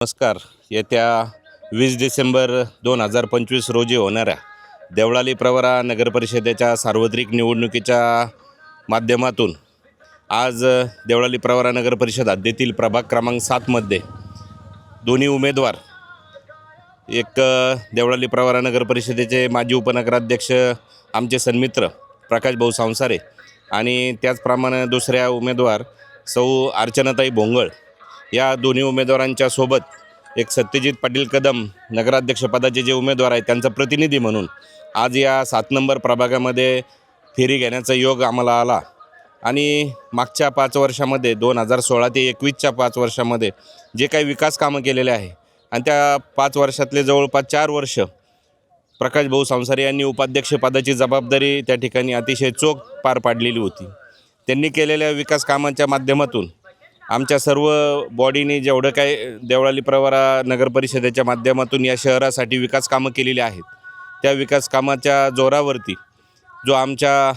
नमस्कार. येत्या 20 डिसेंबर 2025 रोजी होणाऱ्या देवळाली प्रवरा नगरपरिषदेच्या सार्वत्रिक निवडणुकीच्या माध्यमातून आज देवळाली प्रवरा नगरपरिषद हद्दीतील प्रभाग क्रमांक 7मध्ये दोन्ही उमेदवार एक देवळाली प्रवरा नगरपरिषदेचे माजी उपनगराध्यक्ष आमचे सन्मित्र प्रकाश भाऊ सांसारे आणि त्याचप्रमाणे दुसऱ्या उमेदवार सौ अर्चनाताई भोंगळ या दोन्ही उमेदवारांच्या सोबत एक सत्यजित पाटील कदम नगराध्यक्षपदाचे जे उमेदवार आहेत त्यांचा प्रतिनिधी म्हणून आज या 7 नंबर प्रभागामध्ये फेरी घेण्याचा योग आम्हाला आला आणि मागच्या 5 वर्षामध्ये 2016 ते 21च्या 5 वर्षामध्ये जे काही विकास कामं केलेले आहे आणि त्या 5 वर्षातले जवळपास 4 वर्ष प्रकाश भाऊ सांसारे यांनी उपाध्यक्षपदाची जबाबदारी त्या ठिकाणी अतिशय चोख पार पाडलेली होती. त्यांनी केलेल्या विकास कामांच्या माध्यमातून आमच्या सर्व बॉडीने जेवढं काय देवळाली प्रवरा नगरपरिषदेच्या माध्यमातून या शहरासाठी विकास कामं केलेली आहेत त्या विकास कामाच्या जोरावरती जो आमच्या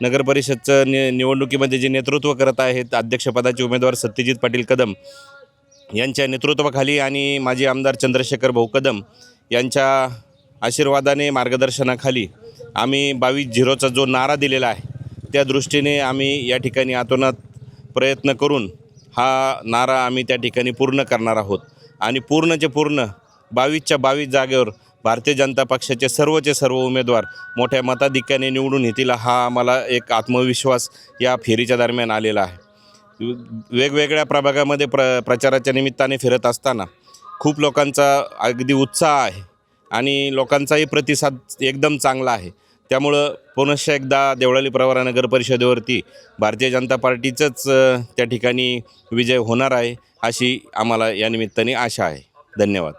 नगरपरिषदचं निवडणुकीमध्ये जे नेतृत्व करत आहेत अध्यक्षपदाचे उमेदवार सत्यजित पाटील कदम यांच्या नेतृत्वाखाली आणि माजी आमदार चंद्रशेखर भाऊ कदम यांच्या आशीर्वादाने मार्गदर्शनाखाली आम्ही 22-0चा जो नारा दिलेला आहे त्या दृष्टीने आम्ही या ठिकाणी आतोनात प्रयत्न करून हा नारा आम्ही त्या ठिकाणी पूर्ण करणार आहोत आणि पूर्णचे पूर्ण 22च्या 22 जागेवर भारतीय जनता पक्षाचे सर्वचे सर्व उमेदवार मोठ्या मताधिक्याने निवडून येतील हा आम्हाला एक आत्मविश्वास या फेरीच्या दरम्यान आलेला आहे. वेगवेगळ्या प्रभागामध्ये प्रचाराच्या निमित्ताने फिरत असताना खूप लोकांचा अगदी उत्साह आहे आणि लोकांचाही प्रतिसाद एकदम चांगला आहे. त्यामुळं पुनश्च एकदा देवळाली प्रवरा नगर परिषदेवरती भारतीय जनता पार्टीचंच त्या ठिकाणी विजय होणार आहे अशी आम्हाला या निमित्ताने आशा आहे. धन्यवाद.